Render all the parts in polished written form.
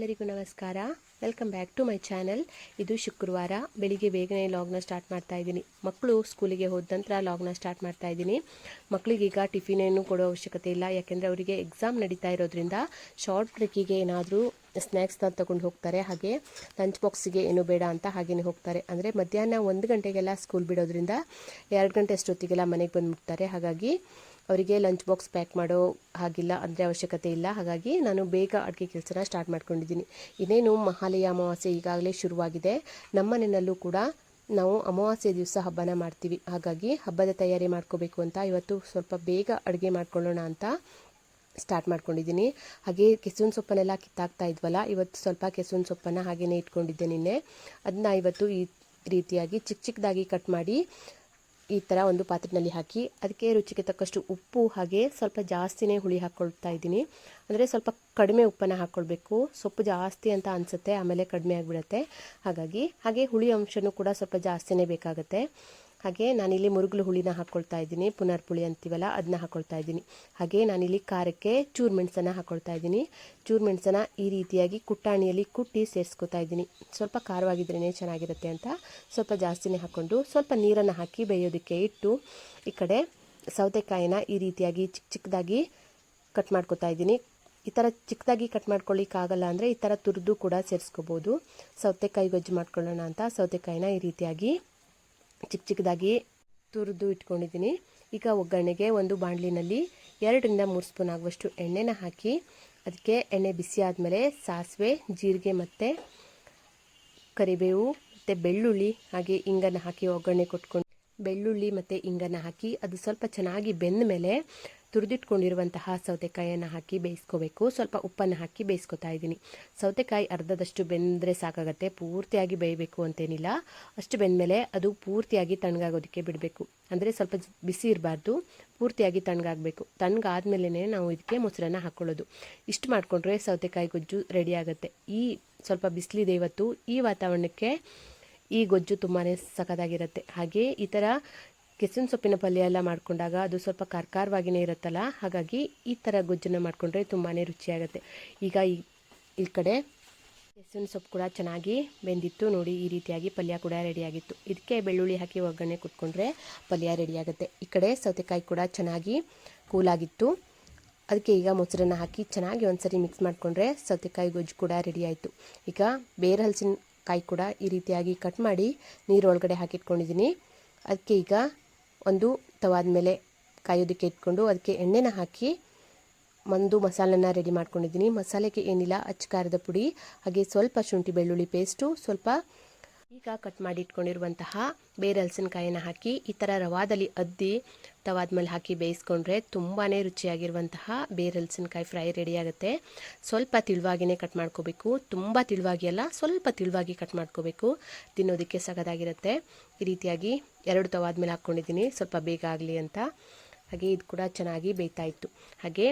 ಎಲ್ಲರಿಗೂ ನಮಸ್ಕಾರ. Welcome back to my channel. ಇದು ಶುಕ್ರವಾರ ಬೆಳಿಗ್ಗೆ ಬೇಗನೆ ಲಾಗ್ನ ಸ್ಟಾರ್ಟ್ ಮಾಡ್ತಾ ಇದ್ದೀನಿ. ಮಕ್ಕಳು ಸ್ಕೂಲಿಗೆ ಹೋದ ನಂತರ ಲಾಗ್ನ ಸ್ಟಾರ್ಟ್ ಮಾಡ್ತಾ ಇದ್ದೀನಿ. ಮಕ್ಕಳಿಗೀಗ ಟಿಫಿನ್ ಏನು ಕೊಡೋ ಅವಶ್ಯಕತೆ ಇಲ್ಲ, ಯಾಕೆಂದರೆ ಅವರಿಗೆ ಎಕ್ಸಾಮ್ ನಡೀತಾ ಇರೋದ್ರಿಂದ ಶಾರ್ಟ್ ಬ್ರೇಕಿಗೆ ಏನಾದರೂ ಸ್ನ್ಯಾಕ್ಸ್ನ ತಗೊಂಡು ಹೋಗ್ತಾರೆ. ಹಾಗೆ ಲಂಚ್ ಬಾಕ್ಸಿಗೆ ಏನು ಬೇಡ ಅಂತ ಹಾಗೇನೆ ಹೋಗ್ತಾರೆ. ಅಂದರೆ ಮಧ್ಯಾಹ್ನ 1 ಗಂಟೆಗೆಲ್ಲ ಸ್ಕೂಲ್ ಬಿಡೋದ್ರಿಂದ 2 ಗಂಟೆ ಅಷ್ಟೊತ್ತಿಗೆಲ್ಲ ಮನೆಗೆ ಬಂದುಬಿಡ್ತಾರೆ. ಹಾಗಾಗಿ ಅವರಿಗೆ ಲಂಚ್ ಬಾಕ್ಸ್ ಪ್ಯಾಕ್ ಮಾಡೋ ಹಾಗಿಲ್ಲ, ಅಂದರೆ ಅವಶ್ಯಕತೆ ಇಲ್ಲ. ಹಾಗಾಗಿ ನಾನು ಬೇಗ ಅಡುಗೆ ಕೆಲಸನ ಸ್ಟಾರ್ಟ್ ಮಾಡ್ಕೊಂಡಿದ್ದೀನಿ. ಇನ್ನೇನು ಮಹಾಲಯ ಅಮಾವಾಸ್ಯೆ ಈಗಾಗಲೇ ಶುರುವಾಗಿದೆ. ನಮ್ಮ ಮನೆಯಲ್ಲೂ ಕೂಡ ನಾವು ಅಮಾವಾಸ್ಯೆ ದಿವಸ ಹಬ್ಬನ ಮಾಡ್ತೀವಿ. ಹಾಗಾಗಿ ಹಬ್ಬದ ತಯಾರಿ ಮಾಡ್ಕೋಬೇಕು ಅಂತ ಇವತ್ತು ಸ್ವಲ್ಪ ಬೇಗ ಅಡುಗೆ ಮಾಡ್ಕೊಳ್ಳೋಣ ಅಂತ ಸ್ಟಾರ್ಟ್ ಮಾಡ್ಕೊಂಡಿದ್ದೀನಿ. ಹಾಗೆ ಕೆಸುವಿನ ಸೊಪ್ಪನ್ನೆಲ್ಲ ಕಿತ್ತಾಕ್ತಾ ಇದ್ವಲ್ಲ, ಇವತ್ತು ಸ್ವಲ್ಪ ಕೆಸುವಿನ ಸೊಪ್ಪನ್ನು ಹಾಗೆಯೇ ಇಟ್ಕೊಂಡಿದ್ದೆ ನಿನ್ನೆ. ಅದನ್ನ ಇವತ್ತು ಈ ರೀತಿಯಾಗಿ ಚಿಕ್ಕ ಚಿಕ್ಕದಾಗಿ ಕಟ್ ಮಾಡಿ ಈ ಥರ ಒಂದು ಪಾತ್ರೆಯಲ್ಲಿ ಹಾಕಿ ಅದಕ್ಕೆ ರುಚಿಗೆ ತಕ್ಕಷ್ಟು ಉಪ್ಪು ಹಾಗೆ ಸ್ವಲ್ಪ ಜಾಸ್ತಿನೇ ಹುಳಿ ಹಾಕ್ಕೊಳ್ತಾ ಇದ್ದೀನಿ. ಅಂದರೆ ಸ್ವಲ್ಪ ಕಡಿಮೆ ಉಪ್ಪನ್ನು ಹಾಕ್ಕೊಳ್ಬೇಕು, ಸೊಪ್ಪು ಜಾಸ್ತಿ ಅಂತ ಅನಿಸುತ್ತೆ, ಆಮೇಲೆ ಕಡಿಮೆ ಆಗಿಬಿಡುತ್ತೆ. ಹಾಗೆ ಹುಳಿ ಅಂಶನೂ ಕೂಡ ಸ್ವಲ್ಪ ಜಾಸ್ತಿನೇ ಬೇಕಾಗುತ್ತೆ. ಹಾಗೆ ನಾನಿಲ್ಲಿ ಮುರುಗಲು ಹುಳಿನ ಹಾಕ್ಕೊಳ್ತಾ ಇದ್ದೀನಿ, ಪುನರ್ ಪುಳಿ ಅಂತೀವಲ್ಲ ಅದನ್ನ ಹಾಕ್ಕೊಳ್ತಾ ಇದ್ದೀನಿ. ಹಾಗೆ ನಾನಿಲ್ಲಿ ಖಾರಕ್ಕೆ ಚೂರು ಮೆಣಸನ್ನು ಹಾಕ್ಕೊಳ್ತಾ ಇದ್ದೀನಿ. ಚೂರು ಮೆಣಸನ್ನು ಈ ರೀತಿಯಾಗಿ ಕುಟ್ಟಾಣಿಯಲ್ಲಿ ಕುಟ್ಟಿ ಸೇರಿಸ್ಕೊತಾ ಇದ್ದೀನಿ. ಸ್ವಲ್ಪ ಖಾರವಾಗಿದ್ರೇ ಚೆನ್ನಾಗಿರುತ್ತೆ ಅಂತ ಸ್ವಲ್ಪ ಜಾಸ್ತಿನೇ ಹಾಕ್ಕೊಂಡು ಸ್ವಲ್ಪ ನೀರನ್ನು ಹಾಕಿ ಬೇಯೋದಕ್ಕೆ ಇಟ್ಟು ಈ ಕಡೆ ಸೌತೆಕಾಯಿನ ಈ ರೀತಿಯಾಗಿ ಚಿಕ್ಕ ಚಿಕ್ಕದಾಗಿ ಕಟ್ ಮಾಡ್ಕೊತಾ ಇದ್ದೀನಿ. ಈ ಥರ ಚಿಕ್ಕದಾಗಿ ಕಟ್ ಮಾಡ್ಕೊಳ್ಳಿಕ್ಕಾಗಲ್ಲ ಅಂದರೆ ಈ ಥರ ತುರಿದು ಕೂಡ ಸೇರಿಸ್ಕೋಬೋದು. ಸೌತೆಕಾಯಿ ಗೊಜ್ಜು ಮಾಡ್ಕೊಳ್ಳೋಣ ಅಂತ ಸೌತೆಕಾಯಿನ ಈ ರೀತಿಯಾಗಿ ಚಿಕ್ಕ ಚಿಕ್ಕದಾಗಿ ತುರಿದು ಇಟ್ಕೊಂಡಿದ್ದೀನಿ. ಈಗ ಒಗ್ಗರಣೆಗೆ ಒಂದು ಬಾಣಲಿನಲ್ಲಿ 2-3 ಸ್ಪೂನ್ ಆಗುವಷ್ಟು ಎಣ್ಣೆನ ಹಾಕಿ ಅದಕ್ಕೆ ಎಣ್ಣೆ ಬಿಸಿ ಆದಮೇಲೆ ಸಾಸಿವೆ, ಜೀರಿಗೆ ಮತ್ತು ಕರಿಬೇವು ಮತ್ತು ಬೆಳ್ಳುಳ್ಳಿ ಹಾಗೆ ಇಂಗನ್ನು ಹಾಕಿ ಒಗ್ಗರಣೆ ಕೊಟ್ಕೊಂಡು ಬೆಳ್ಳುಳ್ಳಿ ಮತ್ತು ಇಂಗನ್ನು ಹಾಕಿ ಅದು ಸ್ವಲ್ಪ ಚೆನ್ನಾಗಿ ಬೆಂದ ಮೇಲೆ ತುರಿದಿಟ್ಕೊಂಡಿರುವಂತಹ ಸೌತೆಕಾಯಿಯನ್ನು ಹಾಕಿ ಬೇಯಿಸ್ಕೋಬೇಕು. ಸ್ವಲ್ಪ ಉಪ್ಪನ್ನು ಹಾಕಿ ಬೇಯಿಸ್ಕೊತಾ ಇದ್ದೀನಿ. ಸೌತೆಕಾಯಿ ಅರ್ಧದಷ್ಟು ಬೆಂದರೆ ಸಾಕಾಗತ್ತೆ, ಪೂರ್ತಿಯಾಗಿ ಬೇಯಬೇಕು ಅಂತೇನಿಲ್ಲ. ಅಷ್ಟು ಬೆಂದಮೇಲೆ ಅದು ಪೂರ್ತಿಯಾಗಿ ತಣ್ಣಗಾಗೋದಕ್ಕೆ ಬಿಡಬೇಕು. ಅಂದರೆ ಸ್ವಲ್ಪ ಬಿಸಿ ಇರಬಾರ್ದು, ಪೂರ್ತಿಯಾಗಿ ತಣ್ಣಗಾಗಬೇಕು. ತಣ್ಣಗಾದ್ಮೇಲೆ ನಾವು ಇದಕ್ಕೆ ಮೊಸರನ್ನ ಹಾಕ್ಕೊಳ್ಳೋದು. ಇಷ್ಟು ಮಾಡಿಕೊಂಡ್ರೆ ಸೌತೆಕಾಯಿ ಗೊಜ್ಜು ರೆಡಿ ಆಗುತ್ತೆ. ಈ ಸ್ವಲ್ಪ ಬಿಸಿಲಿದೆ ಇವತ್ತು, ಈ ವಾತಾವರಣಕ್ಕೆ ಈ ಗೊಜ್ಜು ತುಂಬಾ ಸಖತ್ತಾಗಿರುತ್ತೆ. ಹಾಗೆ ಈ ಥರ ಕೆಸುವಿನ ಸೊಪ್ಪಿನ ಪಲ್ಯ ಎಲ್ಲ ಮಾಡಿಕೊಂಡಾಗ ಅದು ಸ್ವಲ್ಪ ಖಾರವಾಗಿಯೇ ಇರುತ್ತಲ್ಲ, ಹಾಗಾಗಿ ಈ ಥರ ಗೊಜ್ಜನ್ನು ಮಾಡಿಕೊಂಡ್ರೆ ತುಂಬಾ ರುಚಿಯಾಗುತ್ತೆ. ಈಗ ಈ ಕಡೆ ಕೆಸುವಿನ ಸೊಪ್ಪು ಕೂಡ ಚೆನ್ನಾಗಿ ಬೆಂದಿತ್ತು ನೋಡಿ, ಈ ರೀತಿಯಾಗಿ ಪಲ್ಯ ಕೂಡ ರೆಡಿಯಾಗಿತ್ತು. ಇದಕ್ಕೆ ಬೆಳ್ಳುಳ್ಳಿ ಹಾಕಿ ಒಗ್ಗರಣೆ ಕೊಟ್ಕೊಂಡ್ರೆ ಪಲ್ಯ ರೆಡಿಯಾಗುತ್ತೆ. ಈ ಕಡೆ ಸೌತೆಕಾಯಿ ಕೂಡ ಚೆನ್ನಾಗಿ ಕೂಲಾಗಿತ್ತು. ಅದಕ್ಕೆ ಈಗ ಮೊಸರನ್ನು ಹಾಕಿ ಚೆನ್ನಾಗಿ ಒಂದ್ಸರಿ ಮಿಕ್ಸ್ ಮಾಡಿಕೊಂಡ್ರೆ ಸೌತೆಕಾಯಿ ಗೊಜ್ಜು ಕೂಡ ರೆಡಿ ಆಯಿತು. ಈಗ ಬೇರೆ ಹಲಸಿನಕಾಯಿ ಕೂಡ ಈ ರೀತಿಯಾಗಿ ಕಟ್ ಮಾಡಿ ನೀರೊಳಗಡೆ ಹಾಕಿಟ್ಕೊಂಡಿದ್ದೀನಿ. ಅದಕ್ಕೆ ಈಗ ಒಂದು ತವಾದ ಮೇಲೆ ಕಾಯೋದಕ್ಕೆ ಇಟ್ಕೊಂಡು ಅದಕ್ಕೆ ಎಣ್ಣೆನ ಹಾಕಿ ಒಂದು ಮಸಾಲನ್ನ ರೆಡಿ ಮಾಡ್ಕೊಂಡಿದ್ದೀನಿ. ಮಸಾಲೆಗೆ ಏನಿಲ್ಲ, ಅಚ್ಚ ಖಾರದ ಪುಡಿ ಹಾಗೆ ಸ್ವಲ್ಪ ಶುಂಠಿ ಬೆಳ್ಳುಳ್ಳಿ ಪೇಸ್ಟು, ಸ್ವಲ್ಪ ಈಗ ಕಟ್ ಮಾಡಿ ಇಟ್ಕೊಂಡಿರುವಂತಹ ಬೇರೆ ಹಲಸಿನಕಾಯಿನ ಹಾಕಿ ಈ ಥರ ರವಾದಲ್ಲಿ ಅದ್ದಿ ತವಾದ ಮೇಲೆ ಹಾಕಿ ಬೇಯಿಸ್ಕೊಂಡ್ರೆ ತುಂಬಾ ರುಚಿಯಾಗಿರುವಂತಹ ಬೇರೆ ಹಲಸಿನಕಾಯಿ ಫ್ರೈ ರೆಡಿ ಆಗುತ್ತೆ. ಸ್ವಲ್ಪ ತಿಳುವಾಗಿಯೇ ಕಟ್ ಮಾಡ್ಕೋಬೇಕು, ತುಂಬ ತಿಳುವಾಗಿ ಅಲ್ಲ, ಸ್ವಲ್ಪ ತಿಳುವಾಗಿ ಕಟ್ ಮಾಡ್ಕೋಬೇಕು. ತಿನ್ನೋದಕ್ಕೆ ಸಖತ್ತಾಗಿರುತ್ತೆ. ಈ ರೀತಿಯಾಗಿ 2 ತವಾದ ಮೇಲೆ ಹಾಕ್ಕೊಂಡಿದ್ದೀನಿ ಸ್ವಲ್ಪ ಬೇಗ ಆಗಲಿ ಅಂತ. ಹಾಗೆ ಇದು ಕೂಡ ಚೆನ್ನಾಗಿ ಬೇಯ್ತಾ ಇತ್ತು. ಹಾಗೆ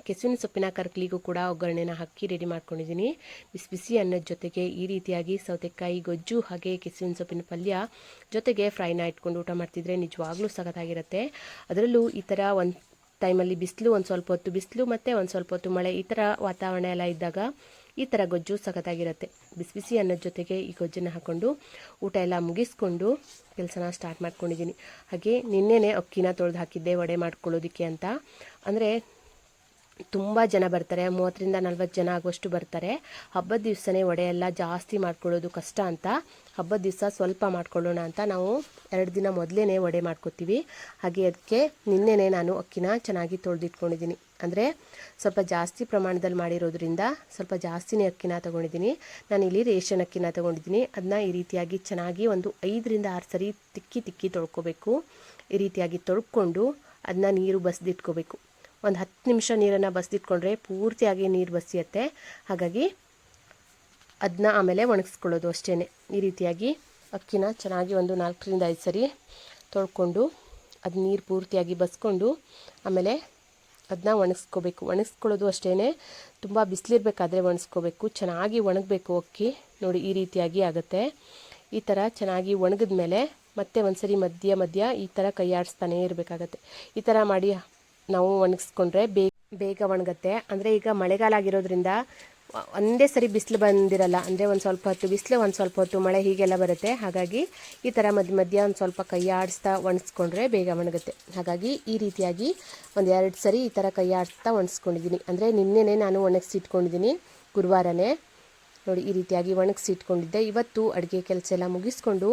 ಕೆಸುವಿನ ಸೊಪ್ಪಿನ ಕರ್ಕಲಿಗೂ ಕೂಡ ಒಗ್ಗರಣೆನ ಹಾಕಿ ರೆಡಿ ಮಾಡ್ಕೊಂಡಿದ್ದೀನಿ. ಬಿಸಿ ಬಿಸಿ ಅನ್ನದ ಜೊತೆಗೆ ಈ ರೀತಿಯಾಗಿ ಸೌತೆಕಾಯಿ ಗೊಜ್ಜು ಹಾಗೆ ಕೆಸುವಿನ ಸೊಪ್ಪಿನ ಪಲ್ಯ ಜೊತೆಗೆ ಫ್ರೈನ ಇಟ್ಕೊಂಡು ಊಟ ಮಾಡ್ತಿದ್ರೆ ನಿಜವಾಗ್ಲೂ ಸಖತ್ತಾಗಿರುತ್ತೆ. ಅದರಲ್ಲೂ ಈ ಥರ ಒಂದು ಟೈಮಲ್ಲಿ ಬಿಸಿಲು, ಒಂದು ಸ್ವಲ್ಪ ಹೊತ್ತು ಬಿಸಿಲು ಮತ್ತು ಒಂದು ಸ್ವಲ್ಪ ಹೊತ್ತು ಮಳೆ, ಈ ಥರ ವಾತಾವರಣ ಎಲ್ಲ ಇದ್ದಾಗ ಈ ಥರ ಗೊಜ್ಜು ಸಖತ್ತಾಗಿರುತ್ತೆ. ಬಿಸಿ ಬಿಸಿ ಅನ್ನದ ಜೊತೆಗೆ ಈ ಗೊಜ್ಜನ್ನು ಹಾಕ್ಕೊಂಡು ಊಟ ಎಲ್ಲ ಮುಗಿಸ್ಕೊಂಡು ಕೆಲಸನ ಸ್ಟಾರ್ಟ್ ಮಾಡ್ಕೊಂಡಿದ್ದೀನಿ. ಹಾಗೆ ನಿನ್ನೆನೇ ಅಕ್ಕಿನ ತೊಳೆದು ಹಾಕಿದ್ದೆ ವಡೆ ಮಾಡ್ಕೊಳ್ಳೋದಕ್ಕೆ ಅಂತ. ಅಂದರೆ ತುಂಬ ಜನ ಬರ್ತಾರೆ, 30-40 ಜನ ಆಗುವಷ್ಟು ಬರ್ತಾರೆ. ಹಬ್ಬದ ದಿವಸನೇ ವಡೆ ಎಲ್ಲ ಜಾಸ್ತಿ ಮಾಡ್ಕೊಳ್ಳೋದು ಕಷ್ಟ ಅಂತ ಹಬ್ಬದ ದಿವಸ ಸ್ವಲ್ಪ ಮಾಡ್ಕೊಳ್ಳೋಣ ಅಂತ ನಾವು 2 ದಿನ ಮೊದಲೇ ವಡೆ ಮಾಡ್ಕೊತೀವಿ. ಹಾಗೆ ಅದಕ್ಕೆ ನಿನ್ನೆನೇ ನಾನು ಅಕ್ಕಿನ ಚೆನ್ನಾಗಿ ತೊಳೆದಿಟ್ಕೊಂಡಿದ್ದೀನಿ. ಅಂದರೆ ಸ್ವಲ್ಪ ಜಾಸ್ತಿ ಪ್ರಮಾಣದಲ್ಲಿ ಮಾಡಿರೋದ್ರಿಂದ ಸ್ವಲ್ಪ ಜಾಸ್ತಿನೇ ಅಕ್ಕಿನ ತೊಗೊಂಡಿದ್ದೀನಿ. ನಾನಿಲ್ಲಿ ರೇಷನ್ ಅಕ್ಕಿನ ತೊಗೊಂಡಿದ್ದೀನಿ. ಅದನ್ನ ಈ ರೀತಿಯಾಗಿ ಚೆನ್ನಾಗಿ ಒಂದು 5-6 ಸರಿ ತಿಕ್ಕಿ ತೊಳ್ಕೊಬೇಕು. ಈ ರೀತಿಯಾಗಿ ತೊಳ್ಕೊಂಡು ಅದನ್ನ ನೀರು ಬಸಿದಿಟ್ಕೋಬೇಕು. ಒಂದು 10 ನಿಮಿಷ ನೀರನ್ನು ಬಸಿದಿಟ್ಕೊಂಡ್ರೆ ಪೂರ್ತಿಯಾಗಿ ನೀರು ಬಸಿಯುತ್ತೆ. ಹಾಗಾಗಿ ಅದನ್ನ ಆಮೇಲೆ ಒಣಗಿಸ್ಕೊಳ್ಳೋದು ಅಷ್ಟೇ. ಈ ರೀತಿಯಾಗಿ ಅಕ್ಕಿನ ಚೆನ್ನಾಗಿ ಒಂದು 4-5 ಸರಿ ತೊಳ್ಕೊಂಡು ಅದು ನೀರು ಪೂರ್ತಿಯಾಗಿ ಬಸ್ಕೊಂಡು ಆಮೇಲೆ ಅದನ್ನ ಒಣಗಿಸ್ಕೋಬೇಕು. ಒಣಗಿಸ್ಕೊಳ್ಳೋದು ಅಷ್ಟೇ, ತುಂಬ ಬಿಸಿಲಿರಬೇಕಾದ್ರೆ ಒಣಗಿಸ್ಕೋಬೇಕು. ಚೆನ್ನಾಗಿ ಒಣಗಬೇಕು ಅಕ್ಕಿ ನೋಡಿ, ಈ ರೀತಿಯಾಗಿ ಆಗುತ್ತೆ. ಈ ಥರ ಚೆನ್ನಾಗಿ ಒಣಗಿದ ಮೇಲೆ ಮತ್ತೆ ಒಂದ್ಸರಿ ಮಧ್ಯ ಈ ಥರ ಕೈ ಆಡಿಸ್ತಾನೇ ಇರಬೇಕಾಗತ್ತೆ. ಈ ಥರ ಮಾಡಿ ನಾವು ಒಣಗಿಸ್ಕೊಂಡ್ರೆ ಬೇಗ ಒಣಗುತ್ತೆ. ಅಂದರೆ ಈಗ ಮಳೆಗಾಲ ಆಗಿರೋದ್ರಿಂದ ಒಂದೇ ಸರಿ ಬಿಸಿಲು ಬಂದಿರಲ್ಲ, ಅಂದರೆ ಒಂದು ಸ್ವಲ್ಪ ಹೊತ್ತು ಬಿಸಿಲು, ಒಂದು ಸ್ವಲ್ಪ ಹೊತ್ತು ಮಳೆ, ಹೀಗೆಲ್ಲ ಬರುತ್ತೆ. ಹಾಗಾಗಿ ಈ ಥರ ಮಧ್ಯ ಮಧ್ಯ ಒಂದು ಸ್ವಲ್ಪ ಕೈ ಆಡಿಸ್ತಾ ಒಣಗಿಸ್ಕೊಂಡ್ರೆ ಬೇಗ ಒಣಗುತ್ತೆ. ಹಾಗಾಗಿ ಈ ರೀತಿಯಾಗಿ ಒಂದು 2 ಸರಿ ಈ ಥರ ಕೈ ಆಡಿಸ್ತಾ ಒಣಗಿಸ್ಕೊಂಡಿದ್ದೀನಿ. ಅಂದರೆ ನಿನ್ನೆನೇ ನಾನು ಒಣಗಿಸಿಟ್ಕೊಂಡಿದ್ದೀನಿ, ಗುರುವಾರನೇ. ನೋಡಿ ಈ ರೀತಿಯಾಗಿ ಒಣಗಿಸಿಟ್ಕೊಂಡಿದ್ದೆ. ಇವತ್ತು ಅಡುಗೆ ಕೆಲಸ ಎಲ್ಲ ಮುಗಿಸ್ಕೊಂಡು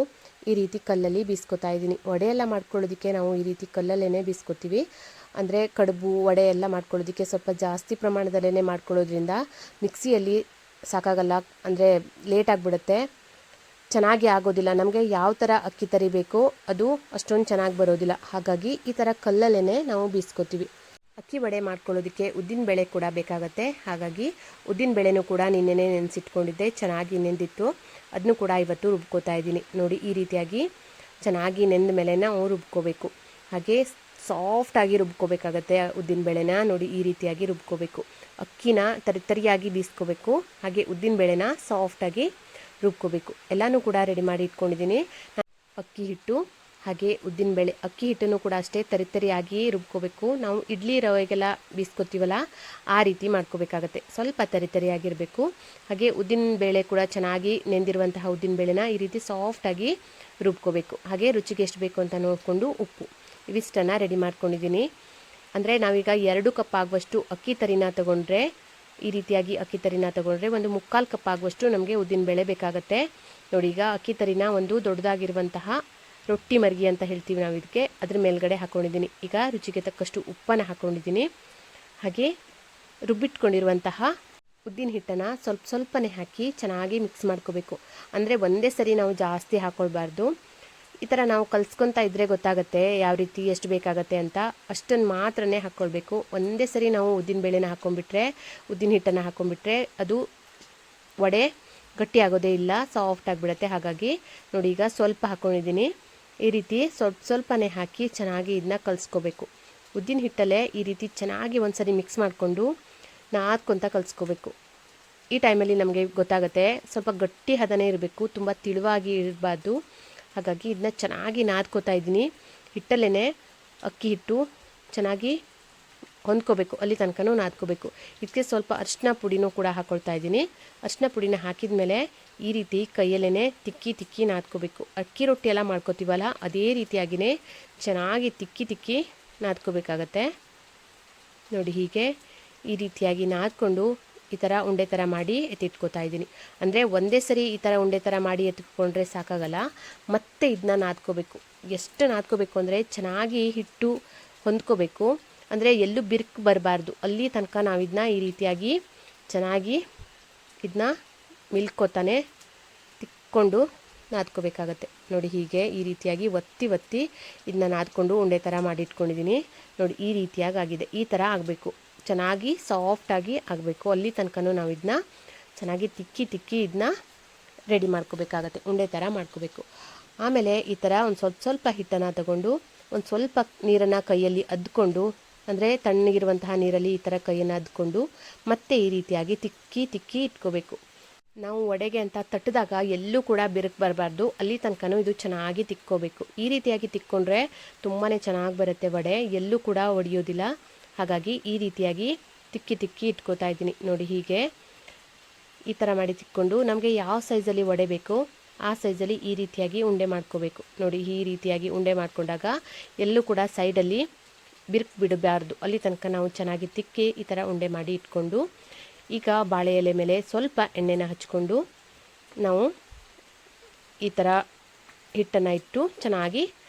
ಈ ರೀತಿ ಕಲ್ಲಲ್ಲಿ ಬೀಸ್ಕೊತಾ ಇದ್ದೀನಿ. ವಡೆ ಎಲ್ಲ ಮಾಡ್ಕೊಳ್ಳೋದಕ್ಕೆ ನಾವು ಈ ರೀತಿ ಕಲ್ಲಲ್ಲೇ ಬೀಸ್ಕೊತೀವಿ. ಅಂದರೆ ಕಡುಬು ವಡೆ ಎಲ್ಲ ಮಾಡ್ಕೊಳ್ಳೋದಕ್ಕೆ ಸ್ವಲ್ಪ ಜಾಸ್ತಿ ಪ್ರಮಾಣದಲ್ಲೇ ಮಾಡ್ಕೊಳ್ಳೋದ್ರಿಂದ ಮಿಕ್ಸಿಯಲ್ಲಿ ಸಾಕಾಗಲ್ಲ, ಅಂದರೆ ಲೇಟ್ ಆಗಿಬಿಡುತ್ತೆ, ಚೆನ್ನಾಗಿ ಆಗೋದಿಲ್ಲ. ನಮಗೆ ಯಾವ ಥರ ಅಕ್ಕಿ ತರಿಬೇಕೋ ಅದು ಅಷ್ಟೊಂದು ಚೆನ್ನಾಗಿ ಬರೋದಿಲ್ಲ. ಹಾಗಾಗಿ ಈ ಥರ ಕಲ್ಲಲ್ಲೇ ನಾವು ಬೀಸ್ಕೊತೀವಿ. ಅಕ್ಕಿ ವಡೆ ಮಾಡ್ಕೊಳ್ಳೋದಕ್ಕೆ ಉದ್ದಿನಬೇಳೆ ಕೂಡ ಬೇಕಾಗುತ್ತೆ. ಹಾಗಾಗಿ ಉದ್ದಿನಬೇಳೆನೂ ಕೂಡ ನಿನ್ನೆನೇ ನೆನೆಸಿಟ್ಕೊಂಡಿದ್ದೆ, ಚೆನ್ನಾಗಿ ನೆಂದಿತ್ತು. ಅದನ್ನು ಕೂಡ ಇವತ್ತು ರುಬ್ಕೋತಾ ಇದ್ದೀನಿ. ನೋಡಿ ಈ ರೀತಿಯಾಗಿ ಚೆನ್ನಾಗಿ ನೆಂದ ಮೇಲೆ ನಾವು ರುಬ್ಕೋಬೇಕು. ಹಾಗೆ ಸಾಫ್ಟಾಗಿ ರುಬ್ಕೋಬೇಕಾಗತ್ತೆ ಉದ್ದಿನಬೇಳೆನ. ನೋಡಿ ಈ ರೀತಿಯಾಗಿ ರುಬ್ಕೋಬೇಕು. ಅಕ್ಕಿನ ತರಿಯಾಗಿ ಬೀಸ್ಕೋಬೇಕು, ಹಾಗೆ ಉದ್ದಿನಬೇಳೆನ ಸಾಫ್ಟಾಗಿ ರುಬ್ಕೋಬೇಕು. ಎಲ್ಲನೂ ಕೂಡ ರೆಡಿ ಮಾಡಿ ಇಟ್ಕೊಂಡಿದ್ದೀನಿ. ಅಕ್ಕಿ ಹಿಟ್ಟು ಹಾಗೆ ಉದ್ದಿನಬೇಳೆ, ಅಕ್ಕಿ ಹಿಟ್ಟನ್ನು ಕೂಡ ಅಷ್ಟೇ ತರಿಯಾಗಿ ರುಬ್ಕೋಬೇಕು. ನಾವು ಇಡ್ಲಿ ರವೆಗೆಲ್ಲ ಬೀಸ್ಕೊತೀವಲ್ಲ ಆ ರೀತಿ ಮಾಡ್ಕೋಬೇಕಾಗತ್ತೆ, ಸ್ವಲ್ಪ ತರಿಯಾಗಿರಬೇಕು. ಹಾಗೆ ಉದ್ದಿನಬೇಳೆ ಕೂಡ ಚೆನ್ನಾಗಿ ನೆಂದಿರುವಂತಹ ಉದ್ದಿನಬೇಳೆನ ಈ ರೀತಿ ಸಾಫ್ಟಾಗಿ ರುಬ್ಕೋಬೇಕು. ಹಾಗೆ ರುಚಿಗೆ ಎಷ್ಟು ಬೇಕು ಅಂತ ನೋಡಿಕೊಂಡು ಉಪ್ಪು, ಇವಿಷ್ಟನ್ನು ರೆಡಿ ಮಾಡ್ಕೊಂಡಿದ್ದೀನಿ. ಅಂದರೆ ನಾವೀಗ 2 ಕಪ್ ಆಗುವಷ್ಟು ಅಕ್ಕಿ ತರಿನ ತೊಗೊಂಡ್ರೆ, ಈ ರೀತಿಯಾಗಿ ಅಕ್ಕಿ ತರಿನ ತೊಗೊಂಡ್ರೆ 1/4 ಕಪ್ ಆಗುವಷ್ಟು ನಮಗೆ ಉದ್ದಿನಬೇಳೆ ಬೇಕಾಗುತ್ತೆ. ನೋಡಿ ಈಗ ಅಕ್ಕಿ ತರಿನ ಒಂದು ದೊಡ್ಡದಾಗಿರುವಂತಹ ರೊಟ್ಟಿ ಮರ್ಗಿ ಅಂತ ಹೇಳ್ತೀವಿ ನಾವು ಇದಕ್ಕೆ, ಅದ್ರ ಮೇಲ್ಗಡೆ ಹಾಕ್ಕೊಂಡಿದ್ದೀನಿ. ಈಗ ರುಚಿಗೆ ತಕ್ಕಷ್ಟು ಉಪ್ಪನ್ನು ಹಾಕ್ಕೊಂಡಿದ್ದೀನಿ. ಹಾಗೆ ರುಬ್ಬಿಟ್ಕೊಂಡಿರುವಂತಹ ಉದ್ದಿನ ಹಿಟ್ಟನ್ನು ಸ್ವಲ್ಪನೇ ಹಾಕಿ ಚೆನ್ನಾಗಿ ಮಿಕ್ಸ್ ಮಾಡ್ಕೋಬೇಕು. ಅಂದರೆ ಒಂದೇ ಸರಿ ನಾವು ಜಾಸ್ತಿ ಹಾಕ್ಕೊಳ್ಬಾರ್ದು. ಈ ಥರ ನಾವು ಕಲಿಸ್ಕೊತಾ ಇದ್ದರೆ ಗೊತ್ತಾಗುತ್ತೆ ಯಾವ ರೀತಿ ಎಷ್ಟು ಬೇಕಾಗತ್ತೆ ಅಂತ. ಅಷ್ಟನ್ನು ಮಾತ್ರನೇ ಹಾಕ್ಕೊಳ್ಬೇಕು. ಒಂದೇ ಸರಿ ನಾವು ಉದ್ದಿನಬೇಳೆನ ಹಾಕ್ಕೊಂಡ್ಬಿಟ್ರೆ, ಉದ್ದಿನ ಹಿಟ್ಟನ್ನು ಹಾಕ್ಕೊಂಡ್ಬಿಟ್ರೆ ಅದು ವಡೆ ಗಟ್ಟಿ ಆಗೋದೇ ಇಲ್ಲ, ಸಾಫ್ಟ್ ಆಗಿಬಿಡುತ್ತೆ. ಹಾಗಾಗಿ ನೋಡಿ ಈಗ ಸ್ವಲ್ಪ ಹಾಕ್ಕೊಂಡಿದ್ದೀನಿ. ಈ ರೀತಿ ಸ್ವಲ್ಪನೇ ಹಾಕಿ ಚೆನ್ನಾಗಿ ಇದನ್ನ ಕಲಿಸ್ಕೋಬೇಕು. ಉದ್ದಿನ ಹಿಟ್ಟಲ್ಲೇ ಈ ರೀತಿ ಚೆನ್ನಾಗಿ ಒಂದು ಸರಿ ಮಿಕ್ಸ್ ಮಾಡಿಕೊಂಡು ನಾದ್ಕೊತ ಕಲಿಸ್ಕೋಬೇಕು. ಈ ಟೈಮಲ್ಲಿ ನಮಗೆ ಗೊತ್ತಾಗುತ್ತೆ ಸ್ವಲ್ಪ ಗಟ್ಟಿ ಹದನೇ ಇರಬೇಕು, ತುಂಬ ತಿಳುವಾಗಿ ಇರಬಾರ್ದು. ಹಾಗಾಗಿ ಇದನ್ನ ಚೆನ್ನಾಗಿ ನಾದ್ಕೋತಾ ಇದ್ದೀನಿ. ಹಿಟ್ಟಲ್ಲೇ ಅಕ್ಕಿ ಹಿಟ್ಟು ಚೆನ್ನಾಗಿ ಹೊಂದ್ಕೋಬೇಕು, ಅಲ್ಲಿ ತನಕನೂ ನಾದ್ಕೋಬೇಕು. ಇದಕ್ಕೆ ಸ್ವಲ್ಪ ಅರಿಶಿನ ಪುಡಿನೂ ಕೂಡ ಹಾಕ್ಕೊಳ್ತಾ ಇದ್ದೀನಿ. ಅರಿಶಿನ ಪುಡಿನ ಹಾಕಿದ ಮೇಲೆ ಈ ರೀತಿ ಕೈಯಲ್ಲೇ ತಿಕ್ಕಿ ನಾದ್ಕೋಬೇಕು. ಅಕ್ಕಿ ರೊಟ್ಟಿ ಎಲ್ಲ ಮಾಡ್ಕೋತೀವಲ್ಲ ಅದೇ ರೀತಿಯಾಗಿಯೇ ಚೆನ್ನಾಗಿ ತಿಕ್ಕಿ ನಾದ್ಕೋಬೇಕಾಗತ್ತೆ. ನೋಡಿ ಹೀಗೆ ಈ ರೀತಿಯಾಗಿ ನಾದ್ಕೊಂಡು ಈ ಥರ ಉಂಡೆ ಥರ ಮಾಡಿ ಎತ್ತಿಟ್ಕೋತಾ ಇದ್ದೀನಿ. ಅಂದರೆ ಒಂದೇ ಸರಿ ಈ ಥರ ಉಂಡೆ ಥರ ಮಾಡಿ ಎತ್ತಿಟ್ಕೊಂಡ್ರೆ ಸಾಕಾಗಲ್ಲ, ಮತ್ತೆ ಇದನ್ನ ನಾದ್ಕೋಬೇಕು. ಎಷ್ಟು ನಾದ್ಕೋಬೇಕು ಅಂದರೆ ಚೆನ್ನಾಗಿ ಹಿಟ್ಟು ಹೊಂದ್ಕೋಬೇಕು, ಅಂದರೆ ಎಲ್ಲೂ ಬಿರುಕು ಬರಬಾರ್ದು, ಅಲ್ಲಿ ತನಕ ನಾವು ಇದನ್ನ ಈ ರೀತಿಯಾಗಿ ಚೆನ್ನಾಗಿ ಇದನ್ನ ಮಿಲ್ಕೋತಾನೆ ತಿಕ್ಕೊಂಡು ನಾದ್ಕೋಬೇಕಾಗತ್ತೆ. ನೋಡಿ ಹೀಗೆ ಈ ರೀತಿಯಾಗಿ ಒತ್ತಿ ಇದನ್ನ ನಾದ್ಕೊಂಡು ಉಂಡೆ ಥರ ಮಾಡಿ ಇಟ್ಕೊಂಡಿದ್ದೀನಿ. ನೋಡಿ ಈ ರೀತಿಯಾಗಿ ಆಗಿದೆ. ಈ ಥರ ಆಗಬೇಕು, ಚೆನ್ನಾಗಿ ಸಾಫ್ಟಾಗಿ ಆಗಬೇಕು. ಅಲ್ಲಿ ತನಕನೂ ನಾವು ಇದನ್ನ ಚೆನ್ನಾಗಿ ತಿಕ್ಕಿ ಇದನ್ನ ರೆಡಿ ಮಾಡ್ಕೋಬೇಕಾಗತ್ತೆ, ಉಂಡೆ ಥರ ಮಾಡ್ಕೋಬೇಕು. ಆಮೇಲೆ ಈ ಥರ ಒಂದು ಸ್ವಲ್ಪ ಹಿಟ್ಟನ್ನು ತಗೊಂಡು ಒಂದು ಸ್ವಲ್ಪ ನೀರನ್ನು ಕೈಯಲ್ಲಿ ಅದ್ಕೊಂಡು, ಅಂದರೆ ತಣ್ಣಗಿರುವಂತಹ ನೀರಲ್ಲಿ ಈ ಥರ ಕೈಯನ್ನು ಅದ್ಕೊಂಡು ಮತ್ತೆ ಈ ರೀತಿಯಾಗಿ ತಿಕ್ಕಿ ಇಟ್ಕೋಬೇಕು. ನಾವು ವಡೆಗೆ ಅಂತ ತಟ್ಟಿದಾಗ ಎಲ್ಲೂ ಕೂಡ ಬಿರುಕು ಬರಬಾರ್ದು, ಅಲ್ಲಿ ತನಕನೂ ಇದು ಚೆನ್ನಾಗಿ ತಿಕ್ಕೋಬೇಕು. ಈ ರೀತಿಯಾಗಿ ತಿಕ್ಕೊಂಡ್ರೆ ತುಂಬಾ ಚೆನ್ನಾಗಿ ಬರುತ್ತೆ ವಡೆ, ಎಲ್ಲೂ ಕೂಡ ಒಡೆಯೋದಿಲ್ಲ. ಹಾಗಾಗಿ ಈ ರೀತಿಯಾಗಿ ತಿಕ್ಕಿ ಇಟ್ಕೋತಾ ಇದ್ದೀನಿ. ನೋಡಿ ಹೀಗೆ ಈ ಥರ ಮಾಡಿ ತಿಕ್ಕೊಂಡು ನಮಗೆ ಯಾವ ಸೈಜಲ್ಲಿ ವಡೆ ಬೇಕೋ ಆ ಸೈಜಲ್ಲಿ ಈ ರೀತಿಯಾಗಿ ಉಂಡೆ ಮಾಡ್ಕೋಬೇಕು. ನೋಡಿ ಈ ರೀತಿಯಾಗಿ ಉಂಡೆ ಮಾಡಿಕೊಂಡಾಗ ಎಲ್ಲೂ ಕೂಡ ಸೈಡಲ್ಲಿ ಬಿರುಕು ಬಿಡಬಾರ್ದು, ಅಲ್ಲಿ ತನಕ ನಾವು ಚೆನ್ನಾಗಿ ತಿಕ್ಕಿ ಈ ಥರ ಉಂಡೆ ಮಾಡಿ ಇಟ್ಕೊಂಡು, ಈಗ ಬಾಳೆ ಎಲೆ ಮೇಲೆ ಸ್ವಲ್ಪ ಎಣ್ಣೆನ ಹಚ್ಕೊಂಡು ನಾವು ಈ ಥರ ಹಿಟ್ಟನ್ನು ಇಟ್ಟು ಚೆನ್ನಾಗಿ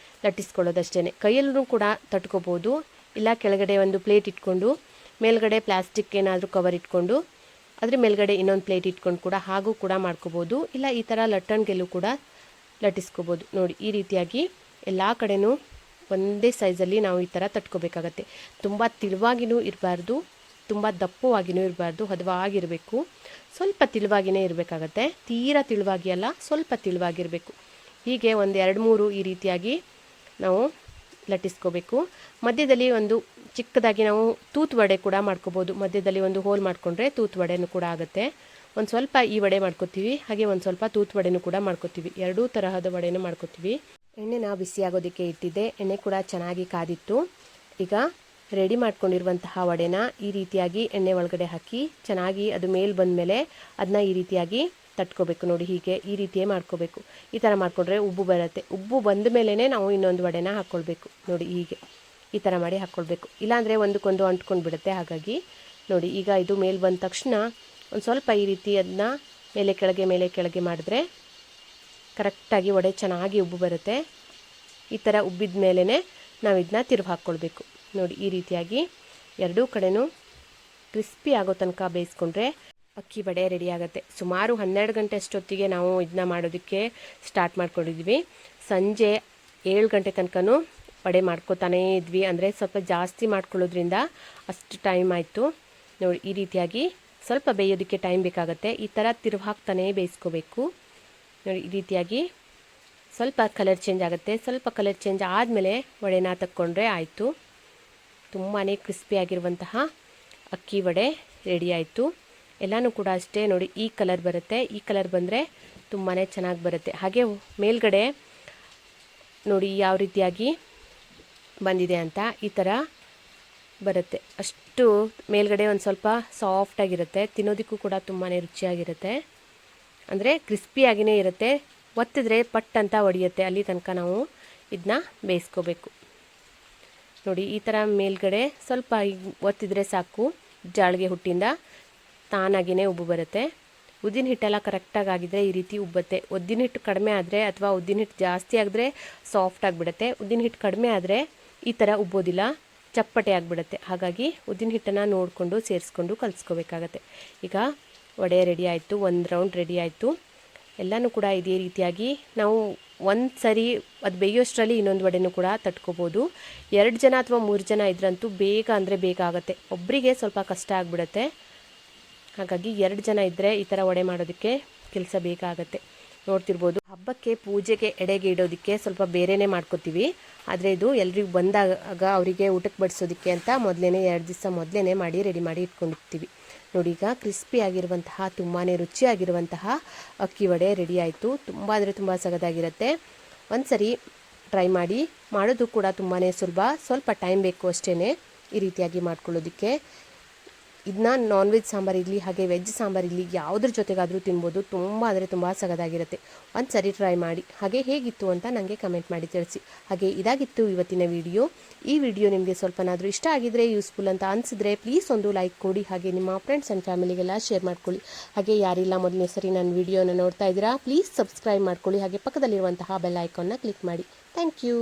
ಲಟ್ಟಿಸ್ಕೊಳ್ಳೋದಷ್ಟೇ. ಕೈಯಲ್ಲೂ ಕೂಡ ತಟ್ಕೋಬೋದು, ಇಲ್ಲ ಕೆಳಗಡೆ ಒಂದು ಪ್ಲೇಟ್ ಇಟ್ಕೊಂಡು ಮೇಲ್ಗಡೆ ಪ್ಲಾಸ್ಟಿಕ್ ಏನಾದರೂ ಕವರ್ ಇಟ್ಕೊಂಡು ಅದ್ರ ಮೇಲ್ಗಡೆ ಇನ್ನೊಂದು ಪ್ಲೇಟ್ ಇಟ್ಕೊಂಡು ಕೂಡ ಹಾಗೂ ಕೂಡ ಮಾಡ್ಕೋಬೋದು, ಇಲ್ಲ ಈ ಥರ ಲಟ್ಟಣಿಗೆಲ್ಲೂ ಕೂಡ ಲಟ್ಟಿಸ್ಕೋಬೋದು. ನೋಡಿ ಈ ರೀತಿಯಾಗಿ ಎಲ್ಲ ಕಡೆನೂ ಒಂದೇ ಸೈಜಲ್ಲಿ ನಾವು ಈ ಥರ ತಟ್ಕೋಬೇಕಾಗತ್ತೆ. ತುಂಬ ತಿಳುವಾಗಿನೂ ಇರಬಾರ್ದು, ತುಂಬ ದಪ್ಪವಾಗಿನೂ ಇರಬಾರ್ದು, ಹದವಾಗಿರಬೇಕು. ಸ್ವಲ್ಪ ತಿಳುವಾಗಿಯೇ ಇರಬೇಕಾಗತ್ತೆ, ತೀರಾ ತಿಳುವಾಗಿ ಅಲ್ಲ, ಸ್ವಲ್ಪ ತಿಳುವಾಗಿರಬೇಕು. ಹೀಗೆ ಒಂದು 2-3 ಈ ರೀತಿಯಾಗಿ ನಾವು ಲಟ್ಟಿಸ್ಕೋಬೇಕು. ಮಧ್ಯದಲ್ಲಿ ಒಂದು ಚಿಕ್ಕದಾಗಿ ನಾವು ತೂತು ವಡೆ ಕೂಡ ಮಾಡ್ಕೋಬೋದು. ಮಧ್ಯದಲ್ಲಿ ಒಂದು ಹೋಲ್ ಮಾಡಿಕೊಂಡ್ರೆ ತೂತು ವಡೆನೂ ಕೂಡ ಆಗುತ್ತೆ. ಒಂದು ಸ್ವಲ್ಪ ಈ ವಡೆ ಮಾಡ್ಕೋತೀವಿ, ಹಾಗೆ ಒಂದು ಸ್ವಲ್ಪ ತೂತು ವಡೆನೂ ಕೂಡ ಮಾಡ್ಕೋತೀವಿ. 2 ತರಹದ ವಡೆನೂ ಮಾಡ್ಕೋತೀವಿ. ಎಣ್ಣೆನ ಬಿಸಿ ಆಗೋದಕ್ಕೆ ಇಟ್ಟಿದ್ದೆ, ಎಣ್ಣೆ ಕೂಡ ಚೆನ್ನಾಗಿ ಕಾದಿತ್ತು. ಈಗ ರೆಡಿ ಮಾಡ್ಕೊಂಡಿರುವಂತಹ ವಡೆನ ಈ ರೀತಿಯಾಗಿ ಎಣ್ಣೆ ಒಳಗಡೆ ಹಾಕಿ ಚೆನ್ನಾಗಿ ಅದು ಮೇಲೆ ಬಂದಮೇಲೆ ಅದನ್ನ ಈ ರೀತಿಯಾಗಿ ತಟ್ಕೋಬೇಕು. ನೋಡಿ ಹೀಗೆ ಈ ರೀತಿಯೇ ಮಾಡ್ಕೋಬೇಕು. ಈ ಥರ ಮಾಡಿಕೊಂಡ್ರೆ ಉಬ್ಬು ಬರುತ್ತೆ. ಉಬ್ಬು ಬಂದ ಮೇಲೇ ನಾವು ಇನ್ನೊಂದು ವಡೆನ ಹಾಕ್ಕೊಳ್ಬೇಕು. ನೋಡಿ ಹೀಗೆ ಈ ಥರ ಮಾಡಿ ಹಾಕ್ಕೊಳ್ಬೇಕು. ಇಲ್ಲಾಂದರೆ ಒಂದಕ್ಕೊಂದು ಅಂಟ್ಕೊಂಡು ಬಿಡುತ್ತೆ. ಹಾಗಾಗಿ ನೋಡಿ ಈಗ ಇದು ಮೇಲೆ ಬಂದ ತಕ್ಷಣ ಒಂದು ಸ್ವಲ್ಪ ಈ ರೀತಿ ಅದನ್ನ ಮೇಲೆ ಕೆಳಗೆ ಮಾಡಿದ್ರೆ ಕರೆಕ್ಟಾಗಿ ವಡೆ ಚೆನ್ನಾಗಿ ಉಬ್ಬು ಬರುತ್ತೆ. ಈ ಥರ ಉಬ್ಬಿದ ಮೇಲೇ ನಾವು ಇದನ್ನ ತಿರುಗಿ ಹಾಕ್ಕೊಳ್ಬೇಕು. ನೋಡಿ ಈ ರೀತಿಯಾಗಿ ಎರಡೂ ಕಡೆನೂ ಕ್ರಿಸ್ಪಿ ಆಗೋ ತನಕ ಬೇಯಿಸ್ಕೊಂಡ್ರೆ ಅಕ್ಕಿ ವಡೆ ರೆಡಿ ಆಗುತ್ತೆ. ಸುಮಾರು 12 ಗಂಟೆ ಅಷ್ಟೊತ್ತಿಗೆ ನಾವು ಇದನ್ನ ಮಾಡೋದಕ್ಕೆ ಸ್ಟಾರ್ಟ್ ಮಾಡ್ಕೊಂಡಿದ್ವಿ. ಸಂಜೆ 7 ಗಂಟೆ ತನಕನೂ ವಡೆ ಮಾಡ್ಕೋತಾನೇ ಇದ್ವಿ. ಅಂದರೆ ಸ್ವಲ್ಪ ಜಾಸ್ತಿ ಮಾಡ್ಕೊಳ್ಳೋದ್ರಿಂದ ಅಷ್ಟು ಟೈಮ್ ಆಯಿತು. ನೋಡಿ ಈ ರೀತಿಯಾಗಿ ಸ್ವಲ್ಪ ಬೇಯೋದಕ್ಕೆ ಟೈಮ್ ಬೇಕಾಗುತ್ತೆ. ಈ ಥರ ತಿರುಗಿ ಹಾಕ್ತಾನೇ ಬೇಯಿಸ್ಕೋಬೇಕು. ನೋಡಿ ಈ ರೀತಿಯಾಗಿ ಸ್ವಲ್ಪ ಕಲರ್ ಚೇಂಜ್ ಆಗುತ್ತೆ. ಸ್ವಲ್ಪ ಕಲರ್ ಚೇಂಜ್ ಆದಮೇಲೆ ವಡೆನ ತಕ್ಕೊಂಡ್ರೆ ಆಯಿತು. ತುಂಬಾ ಕ್ರಿಸ್ಪಿಯಾಗಿರುವಂತಹ ಅಕ್ಕಿ ವಡೆ ರೆಡಿ ಆಯಿತು. ಎಲ್ಲನೂ ಕೂಡ ಅಷ್ಟೇ ನೋಡಿ ಈ ಕಲರ್ ಬರುತ್ತೆ. ಈ ಕಲರ್ ಬಂದರೆ ತುಂಬಾ ಚೆನ್ನಾಗಿ ಬರುತ್ತೆ. ಹಾಗೆ ಮೇಲ್ಗಡೆ ನೋಡಿ ಯಾವ ರೀತಿಯಾಗಿ ಬಂದಿದೆ ಅಂತ ಈ ಥರ ಬರುತ್ತೆ. ಅಷ್ಟು ಮೇಲ್ಗಡೆ ಒಂದು ಸ್ವಲ್ಪ ಸಾಫ್ಟಾಗಿರುತ್ತೆ. ತಿನ್ನೋದಕ್ಕೂ ಕೂಡ ತುಂಬಾ ರುಚಿಯಾಗಿರುತ್ತೆ. ಅಂದರೆ ಕ್ರಿಸ್ಪಿಯಾಗಿಯೇ ಇರುತ್ತೆ. ಒತ್ತಿದ್ರೆ ಪಟ್ ಅಂತ ಒಡೆಯುತ್ತೆ. ಅಲ್ಲಿ ತನಕ ನಾವು ಇದನ್ನ ಬೇಯಿಸ್ಕೋಬೇಕು. ನೋಡಿ ಈ ಥರ ಮೇಲ್ಗಡೆ ಸ್ವಲ್ಪ ಒತ್ತಿದ್ರೆ ಸಾಕು, ಜಾಳಿಗೆ ಹುಟ್ಟಿಂದ ತಾನಾಗಿಯೇ ಉಬ್ಬು ಬರುತ್ತೆ. ಉದ್ದಿನ ಹಿಟ್ಟೆಲ್ಲ ಕರೆಕ್ಟಾಗಿ ಆಗಿದ್ರೆ ಈ ರೀತಿ ಉಬ್ಬುತ್ತೆ. ಉದ್ದಿನ ಹಿಟ್ಟು ಕಡಿಮೆ ಆದರೆ ಅಥವಾ ಉದ್ದಿನ ಹಿಟ್ಟು ಜಾಸ್ತಿ ಆಗಿದ್ರೆ ಸಾಫ್ಟ್ ಆಗಿಬಿಡುತ್ತೆ. ಉದ್ದಿನ ಹಿಟ್ಟು ಕಡಿಮೆ ಆದರೆ ಈ ಥರ ಉಬ್ಬೋದಿಲ್ಲ, ಚಪ್ಪಟೆ ಆಗಿಬಿಡುತ್ತೆ. ಹಾಗಾಗಿ ಉದ್ದಿನ ಹಿಟ್ಟನ್ನು ನೋಡಿಕೊಂಡು ಸೇರಿಸ್ಕೊಂಡು ಕಲಿಸ್ಕೋಬೇಕಾಗತ್ತೆ. ಈಗ ವಡೆ ರೆಡಿ ಆಯಿತು. ಒಂದು ರೌಂಡ್ ರೆಡಿ ಆಯಿತು. ಎಲ್ಲನೂ ಕೂಡ ಇದೇ ರೀತಿಯಾಗಿ ನಾವು ಒಂದು ಸರಿ ಅದು ಬೇಯೋಷ್ಟರಲ್ಲಿ ಇನ್ನೊಂದು ವಡೆನೂ ಕೂಡ ತಟ್ಕೋಬೋದು. 2 ಜನ ಅಥವಾ 3 ಜನ ಇದ್ರಂತೂ ಬೇಗ ಅಂದರೆ ಬೇಗ ಆಗುತ್ತೆ. ಒಬ್ಬರಿಗೆ ಸ್ವಲ್ಪ ಕಷ್ಟ ಆಗಿಬಿಡುತ್ತೆ. ಹಾಗಾಗಿ 2 ಜನ ಇದ್ದರೆ ಈ ಥರ ವಡೆ ಮಾಡೋದಕ್ಕೆ ಕೆಲಸ ಬೇಗ ಆಗುತ್ತೆ. ನೋಡ್ತಿರ್ಬೋದು, ಹಬ್ಬಕ್ಕೆ ಪೂಜೆಗೆ ಎಡೆಗೆ ಇಡೋದಕ್ಕೆ ಸ್ವಲ್ಪ ಬೇರೆಯೇ ಮಾಡ್ಕೋತೀವಿ. ಆದರೆ ಇದು ಎಲ್ರಿಗೂ ಬಂದಾಗ ಅವರಿಗೆ ಊಟಕ್ಕೆ ಬಡಿಸೋದಕ್ಕೆ ಅಂತ ಮೊದಲೇ 2 ದಿವಸ ಮೊದಲೇ ಮಾಡಿ ರೆಡಿ ಮಾಡಿ ಇಟ್ಕೊಂಡಿರ್ತೀವಿ. ನೋಡಿ ಈಗ ಕ್ರಿಸ್ಪಿ ಆಗಿರುವಂತಹ ತುಂಬಾ ರುಚಿಯಾಗಿರುವಂತಹ ಅಕ್ಕಿ ವಡೆ ರೆಡಿ ಆಯಿತು. ತುಂಬ ಅಂದರೆ ತುಂಬ ಸಗದಾಗಿರುತ್ತೆ. ಒಂದು ಸರಿ ಟ್ರೈ ಮಾಡಿ. ಮಾಡೋದು ಕೂಡ ತುಂಬಾ ಸುಲಭ. ಸ್ವಲ್ಪ ಟೈಮ್ ಬೇಕು ಅಷ್ಟೇ ಈ ರೀತಿಯಾಗಿ ಮಾಡ್ಕೊಳ್ಳೋದಕ್ಕೆ. ಇದನ್ನ ನಾನ್ ವೆಜ್ ಸಾಂಬಾರಿರಲಿ ಹಾಗೆ ವೆಜ್ ಸಾಂಬಾರಿರಲಿ ಯಾವುದ್ರ ಜೊತೆಗಾದರೂ ತಿನ್ಬೋದು. ತುಂಬ ಅಂದರೆ ತುಂಬ ಸಗದಾಗಿರುತ್ತೆ. ಒಂದು ಸರಿ ಟ್ರೈ ಮಾಡಿ. ಹಾಗೆ ಹೇಗಿತ್ತು ಅಂತ ನನಗೆ ಕಮೆಂಟ್ ಮಾಡಿ ತಿಳಿಸಿ. ಹಾಗೆ ಇದಾಗಿತ್ತು ಇವತ್ತಿನ ವಿಡಿಯೋ. ಈ ವಿಡಿಯೋ ನಿಮಗೆ ಸ್ವಲ್ಪನಾದರೂ ಇಷ್ಟ ಆಗಿದ್ರೆ, ಯೂಸ್ಫುಲ್ ಅಂತ ಅನಿಸಿದ್ರೆ ಪ್ಲೀಸ್ ಒಂದು ಲೈಕ್ ಕೊಡಿ. ಹಾಗೆ ನಿಮ್ಮ ಫ್ರೆಂಡ್ಸ್ ಆ್ಯಂಡ್ ಫ್ಯಾಮಿಲಿಗೆಲ್ಲ ಶೇರ್ ಮಾಡ್ಕೊಳ್ಳಿ. ಹಾಗೆ ಯಾರಿಲ್ಲ ಮೊದಲನೇ ಸರಿ ನನ್ನ ವಿಡಿಯೋನ ನೋಡ್ತಾ ಇದ್ದೀರಾ, ಪ್ಲೀಸ್ ಸಬ್ಸ್ಕ್ರೈಬ್ ಮಾಡ್ಕೊಳ್ಳಿ. ಹಾಗೆ ಪಕ್ಕದಲ್ಲಿರುವಂತಹ ಬೆಲ್ ಐಕಾನ್ನ ಕ್ಲಿಕ್ ಮಾಡಿ. Thank you.